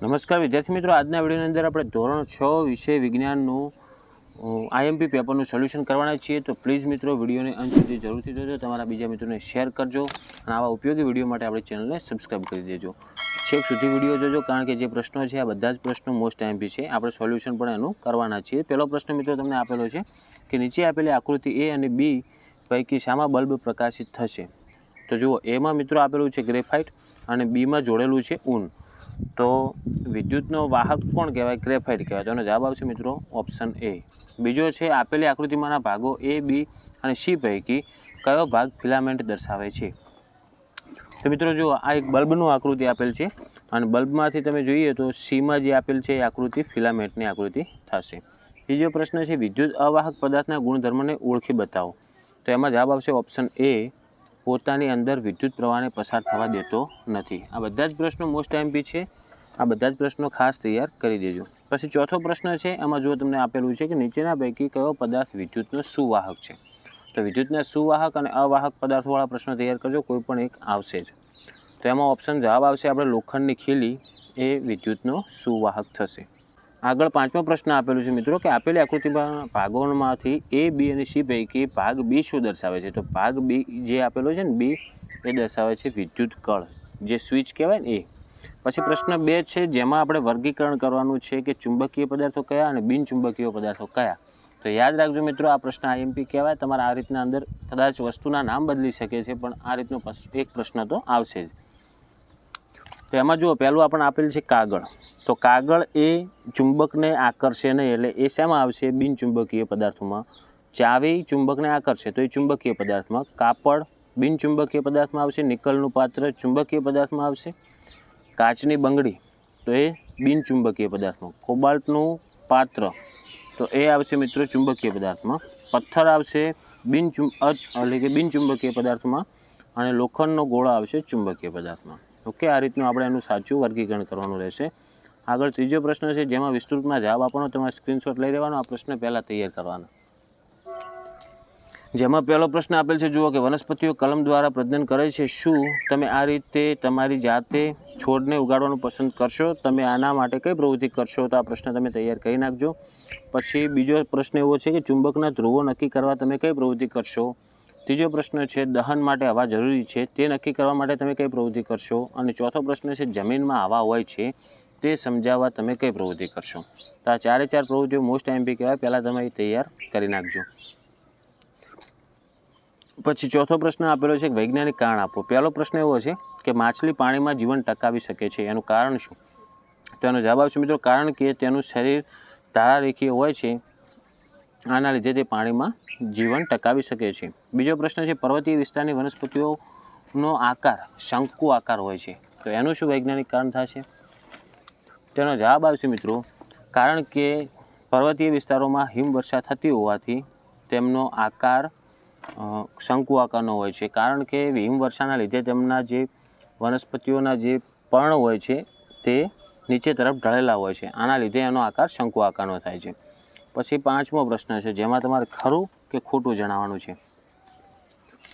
નમસ્કાર વિદ્યાર્થી મિત્રો, આજના વિડીયોની અંદર આપણે ધોરણ 6 વિષય વિજ્ઞાનનું આઈએમપી પેપરનું સોલ્યુશન કરવાના છીએ. તો પ્લીઝ મિત્રો વિડીયોને અંત સુધી જરૂરથી જોજો, તમારા બીજા મિત્રોને શેર કરજો અને આવા ઉપયોગી વિડીયો માટે આપણી ચેનલને સબસ્ક્રાઈબ કરી દેજો. છેક સુધી વિડીયો જોજો, કારણ કે જે પ્રશ્નો છે આ બધા જ પ્રશ્નો મોસ્ટ આઈએમપી છે. આપણે સોલ્યુશન પણ એનું કરવાના છીએ. પહેલો પ્રશ્ન મિત્રો તમને આપેલો છે કે નીચે આપેલી આકૃતિ એ અને બી પૈકી શામાં બલ્બ પ્રકાશિત થશે? તો જુઓ, એમાં મિત્રો આપેલું છે ગ્રેફાઇટ અને બીમાં જોડેલું છે ઊન. તો વિદ્યુતનો વાહક કોણ કહેવાય? ગ્રેફાઇટ કહેવાય. તો એનો જવાબ આવશે મિત્રો ઓપ્શન એ. બીજો છે આપેલી આકૃતિમાંના ભાગો એ, બી અને સી પૈકી કયો ભાગ ફિલામેન્ટ દર્શાવે છે? તો મિત્રો જુઓ, આ એક બલ્બનું આકૃતિ આપેલ છે અને બલ્બમાંથી તમે જોઈએ તો સીમાં જે આપેલ છે એ આકૃતિ ફિલામેન્ટની આકૃતિ થશે. બીજો પ્રશ્ન છે વિદ્યુત અવાહક પદાર્થના ગુણધર્મને ઓળખી બતાવો. તો એમાં જવાબ આવશે ઓપ્શન એ, પોતાની અંદર વિદ્યુત પ્રવાહને પસાર થવા દેતો નથી. આ બધા જ પ્રશ્નો મોસ્ટ આઈએમપી છે. આ બધા જ પ્રશ્નો ખાસ તૈયાર કરી દેજો. પછી ચોથો પ્રશ્ન છે, એમાં જો તમને આપેલું છે કે નીચેના પૈકી કયો પદાર્થ વિદ્યુતનો સુવાહક છે? તો વિદ્યુતના સુવાહક અને અવાહક પદાર્થોવાળા પ્રશ્નો તૈયાર કરજો, કોઈ પણ એક આવશે જ. તો એમાં ઓપ્શન જવાબ આવશે આપણે લોખંડની ખીલી એ વિદ્યુતનો સુવાહક થશે. આગળ પાંચમો પ્રશ્ન આપેલું છે મિત્રો કે આપેલી આકૃતિમાં ભાગોમાંથી એ, બી અને સી પૈકી ભાગ બી શું દર્શાવે છે? તો ભાગ બી જે આપેલો છે ને બી, એ દર્શાવે છે વિદ્યુત કળ, જે સ્વિચ કહેવાય ને એ. પછી પ્રશ્ન 2 છે, જેમાં આપણે વર્ગીકરણ કરવાનું છે કે ચુંબકીય પદાર્થો કયા અને બિનચુંબકીય પદાર્થો કયા. તો યાદ રાખજો મિત્રો, આ પ્રશ્ન આઈએમપી કહેવાય. તમારા આ રીતના અંદર કદાચ વસ્તુના નામ બદલી શકે છે, પણ આ રીતનો એક પ્રશ્ન તો આવશે જ. તો એમાં જુઓ, પહેલું આપણને આપેલ છે કાગળ. તો કાગળ એ ચુંબકને આકર્ષે નહીં, એટલે એ શેમાં આવશે? બિનચુંબકીય પદાર્થોમાં. ચાવી ચુંબકને આકર્ષે તો એ ચુંબકીય પદાર્થમાં. કાપડ બિનચુંબકીય પદાર્થમાં આવશે. નિકલનું પાત્ર ચુંબકીય પદાર્થમાં આવશે. કાચની બંગડી તો એ બિનચુંબકીય પદાર્થમાં. કોબાલ્ટનું પાત્ર તો એ આવશે મિત્રો ચુંબકીય પદાર્થમાં. પથ્થર આવશે એટલે કે બિનચુંબકીય પદાર્થમાં અને લોખંડનો ગોળો આવશે ચુંબકીય પદાર્થમાં. ઓકે, આ રીતનું આપણે એનું સાચું વર્ગીકરણ કરવાનું રહેશે. આગળ ત્રીજો પ્રશ્ન છે, જેમાં વિસ્તૃતમાં જવાબ આપવાનો, તમારે સ્ક્રીનશોટ લઈ લેવાનો. આ પ્રશ્ન પહેલાં તૈયાર કરવાનો. જેમાં પહેલો પ્રશ્ન આપેલ છે, જુઓ કે વનસ્પતિઓ કલમ દ્વારા પ્રજનન કરે છે. શું તમે આ રીતે તમારી જાતે છોડને ઉગાડવાનું પસંદ કરશો? તમે આના માટે કઈ પ્રવૃત્તિ કરશો? તો આ પ્રશ્ન તમે તૈયાર કરી નાખજો. પછી બીજો પ્રશ્ન એવો છે કે ચુંબકના ધ્રુવો નક્કી કરવા તમે કઈ પ્રવૃત્તિ કરશો? ત્રીજો પ્રશ્ન છે, દહન માટે હવા જરૂરી છે, તે નક્કી કરવા માટે તમે કઈ પ્રવૃત્તિ કરશો? અને ચોથો પ્રશ્ન છે, જમીનમાં હવા હોય છે તે સમજાવવા તમે કઈ પ્રવૃત્તિ કરશો? તો આ ચારે ચાર પ્રવૃત્તિઓ મોસ્ટ આઈએમપી કહેવાય. પહેલાં તમે તૈયાર કરી નાખજો. પછી ચોથો પ્રશ્ન આપેલો છે, વૈજ્ઞાનિક કારણ આપો. પહેલો પ્રશ્ન એવો છે કે માછલી પાણીમાં જીવન ટકાવી શકે છે, એનું કારણ શું? તો એનો જવાબ આવશે મિત્રો, કારણ કે તેનું શરીર તારારેખીય હોય છે, આના લીધે તે પાણીમાં જીવન ટકાવી શકે છે. બીજો પ્રશ્ન છે, પર્વતીય વિસ્તારની વનસ્પતિઓનો આકાર શંકુ આકાર હોય છે, તો એનું શું વૈજ્ઞાનિક કારણ થશે? તેનો જવાબ આવશે મિત્રો, કારણ કે પર્વતીય વિસ્તારોમાં હિમવર્ષા થતી હોવાથી તેમનો આકાર શંકુ આકારનો હોય છે. કારણ કે હિમવર્ષાના લીધે તેમના જે વનસ્પતિઓના જે પર્ણ હોય છે તે નીચે તરફ ઢળેલા હોય છે, આના લીધે એનો આકાર શંકુ આકારનો થાય છે. પછી પાંચમો પ્રશ્ન છે, જેમાં તમારે ખરું કે ખોટું જણાવવાનું છે.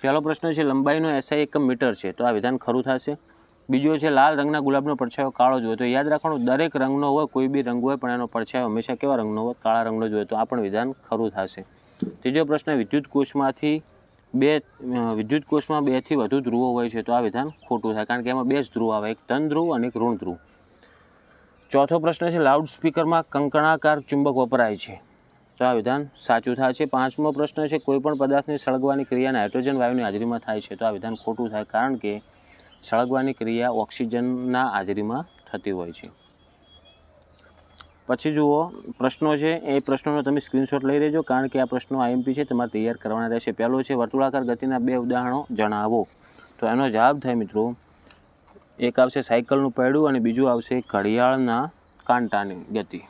પહેલો પ્રશ્ન છે, લંબાઈનો એસઆઈ એકમ મીટર છે, તો આ વિધાન ખરું થશે. બીજો છે, લાલ રંગના ગુલાબનો પડછાયો કાળો જોઈએ. તો યાદ રાખવાનું, દરેક રંગનો હોય, કોઈ બી રંગ હોય, પણ એનો પડછાયો હંમેશા કેવા રંગનો હોય? કાળા રંગનો જોઈએ. તો આ પણ વિધાન ખરું થશે. ત્રીજો પ્રશ્ન, વિદ્યુત કોષમાં 2 થી વધુ ધ્રુવો હોય છે, તો આ વિધાન ખોટું થાય, કારણ કે એમાં 2 જ ધ્રુવ આવે, એક ધન ધ્રુવ અને એક ઋણ ધ્રુવ. ચોથો પ્રશ્ન છે, લાઉડ સ્પીકરમાં કંકણાકાર ચુંબક વપરાય છે, તો આ વિધાન સાચું થાય છે. પાંચમો પ્રશ્ન છે, કોઈપણ પદાર્થને સળગવાની ક્રિયા નાઇટ્રોજન વાયુની હાજરીમાં થાય છે, તો આ વિધાન ખોટું થાય, કારણ કે સળગવાની ક્રિયા ઓક્સિજનના હાજરીમાં થતી હોય છે. પછી જુઓ, પ્રશ્નો છે, એ પ્રશ્નોનો તમે સ્ક્રીનશોટ લઈ લેજો, કારણ કે આ પ્રશ્નો આઈએમપી છે, તમારે તૈયાર કરવાના રહેશે. પહેલો છે, વર્તુળાકાર ગતિના 2 ઉદાહરણો જણાવો. તો એનો જવાબ થાય મિત્રો, એક આવશે સાયકલનું પૈડું અને બીજું આવશે ઘડિયાળના કાંટાની ગતિ.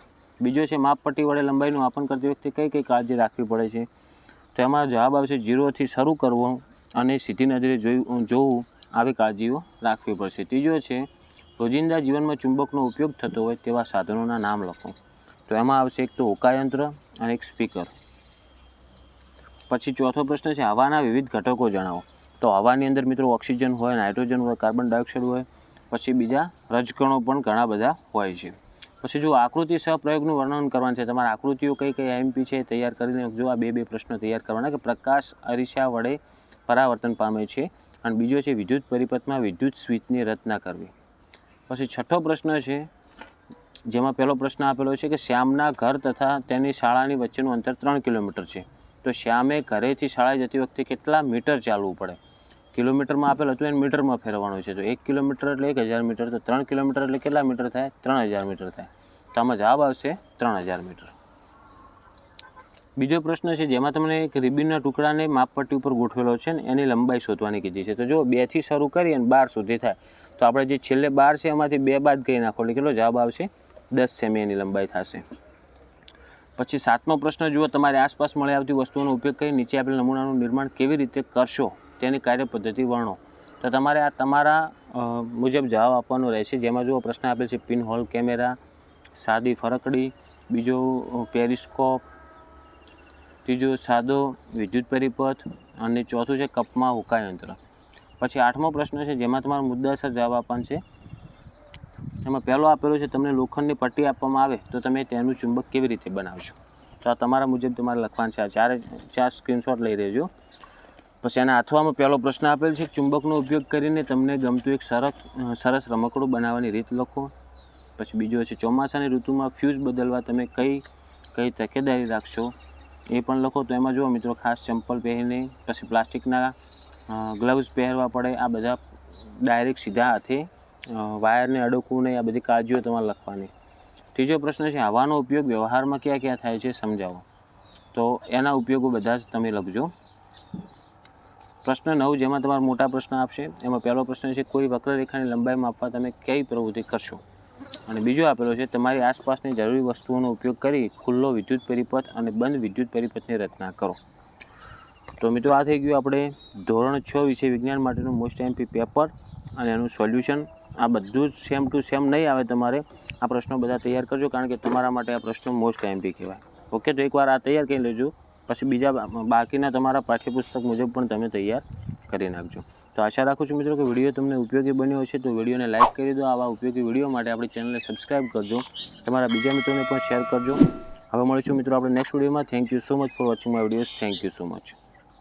બીજો છે, માપપટ્ટી વડે લંબાઈનું માપન કરતી વખતે કઈ કઈ કાળજી રાખવી પડે છે? તો એમાં જવાબ આવશે 0 થી શરૂ કરવો અને સીધી નજરે જોવું, આવી કાળજીઓ રાખવી પડશે. ત્રીજો છે, રોજિંદા જીવનમાં ચુંબકનો ઉપયોગ થતો હોય તેવા સાધનોના નામ લખો. તો એમાં આવશે એક તો હોકાયંત્ર અને એક સ્પીકર. પછી ચોથો પ્રશ્ન છે, હવાના વિવિધ ઘટકો જણાવો. તો હવાની અંદર મિત્રો ઓક્સિજન હોય, નાઇટ્રોજન હોય, કાર્બન ડાયોક્સાઇડ હોય, પછી બીજા રજકણો પણ ઘણા બધા હોય છે. પછી જો આકૃતિ સહપ્રયોગનું વર્ણન કરવાનું છે. તમારે આકૃતિઓ કઈ કઈ આઈએમપી છે તૈયાર કરીને જો આ બે પ્રશ્નો તૈયાર કરવાના કે પ્રકાશ અરીસા વડે પરાવર્તન પામે છે અને બીજો છે વિદ્યુત પરિપથમાં વિદ્યુત સ્વિચની રચના કરવી. પછી છઠ્ઠો પ્રશ્ન છે જેમાં પહેલો પ્રશ્ન આપેલો છે કે શ્યામના ઘર તથા તેની શાળાની વચ્ચેનું અંતર 3 કિલોમીટર છે. તો શ્યામે ઘરેથી શાળાએ જતી વખતે કેટલા મીટર ચાલવું પડે? કિલોમીટરમાં આપેલું હતું એને મીટરમાં ફેરવવાનું છે. તો 1 કિલોમીટર એટલે 1000 મીટર, તો 3 કિલોમીટર એટલે કેટલા મીટર થાય? 3000 મીટર થાય. તો આમાં જવાબ આવશે 3000 મીટર. બીજો પ્રશ્ન છે જેમાં તમને એક રિબિનના ટુકડાને માપપટ્ટી ઉપર ગોઠવેલો છે ને એની લંબાઈ શોધવાની કીધી છે. તો જો 2 થી શરૂ કરી અને 12 સુધી થાય, તો આપણે જે છેલ્લે 12 છે એમાંથી 2 બાદ કરી નાખો એટલે કેટલો જવાબ આવશે? 10 સેમી એની લંબાઈ થશે. પછી 7મો પ્રશ્ન જુઓ, તમારી આસપાસ મળી આવતી વસ્તુઓનો ઉપયોગ કરી નીચે આપેલ નમૂનાનું નિર્માણ કેવી રીતે કરશો તેની કાર્યપદ્ધતિ વર્ણો. તો તમારે આ તમારા મુજબ જવાબ આપવાનો રહેશે. જેમાં જુઓ પ્રશ્ન આપેલ છે પિન હોલ કેમેરા, સાદી ફરકડી, બીજો પેરિસ્કોપ, ત્રીજો સાદો વિદ્યુત પરિપથ અને ચોથું છે કપમાં હુકા યંત્ર. પછી 8મો પ્રશ્ન છે જેમાં તમારે મુદ્દાસર જવાબ આપવાનો છે. એમાં પહેલો આપેલો છે તમને લોખંડની પટ્ટી આપવામાં આવે તો તમે તેનું ચુંબક કેવી રીતે બનાવશો. તો આ તમારા મુજબ તમારે લખવાનું છે. આ ચાર સ્ક્રીનશોટ લઈ લેજો. પછી એના અથવામાં પહેલો પ્રશ્ન આપેલ છે ચુંબકનો ઉપયોગ કરીને તમને ગમતું એક સરસ રમકડું બનાવવાની રીત લખો. પછી બીજો છે ચોમાસાની ઋતુમાં ફ્યુઝ બદલવા તમે કઈ તકેદારી રાખશો એ પણ લખો. તો એમાં જુઓ મિત્રો, ખાસ ચંપલ પહેરીને, પછી પ્લાસ્ટિકના ગ્લવ્સ પહેરવા પડે, આ બધા ડાયરેક્ટ સીધા હાથે વાયરને અડકવું નહીં, આ બધી કાળજીઓ તમારે લખવાની. ત્રીજો પ્રશ્ન છે હવાનો ઉપયોગ વ્યવહારમાં ક્યાં ક્યાં થાય છે સમજાવો. તો એના ઉપયોગો બધા જ તમે લખજો. પ્રશ્ન 9 જેમાં તમારા મોટા પ્રશ્ન આપશે. એમાં પહેલો પ્રશ્ન છે કોઈ વક્રરેખાની લંબાઈ માપવા તમે કઈ પ્રવૃત્તિ કરશો. અને બીજો આપેલો છે તમારી આસપાસની જરૂરી વસ્તુઓનો ઉપયોગ કરી ખુલ્લો વિદ્યુત પરિપથ અને બંધ વિદ્યુત પરિપથની રચના કરો. તો મિત્રો આ થઈ ગયું આપણે ધોરણ 6 વિષય વિજ્ઞાન માટેનું મોસ્ટ આઈએમપી પેપર અને એનું સોલ્યુશન. આ બધું જ સેમ ટુ સેમ નહીં આવે, તમારે આ પ્રશ્નો બધા તૈયાર કરજો કારણ કે તમારા માટે આ પ્રશ્નો મોસ્ટ આઈએમપી કહેવાય. ઓકે, તો એકવાર આ તૈયાર કરી લેજો, પછી બીજા બાકીના તમારા પાઠ્યપુસ્તક મુજબ પણ તમે તૈયાર કરી નાખજો. તો આશા રાખું છું મિત્રો કે વિડીયો તમને ઉપયોગી બન્યો હશે. તો વિડીયોને લાઇક કરી દો. આવા ઉપયોગી વિડીયો માટે આપણી ચેનલને સબસ્ક્રાઈબ કરજો. તમારા બીજા મિત્રોને પણ શેર કરજો. હવે મળીશું મિત્રો આપણે નેક્સ્ટ વિડીયોમાં. Thank you so much for watching my videos. Thank you so much.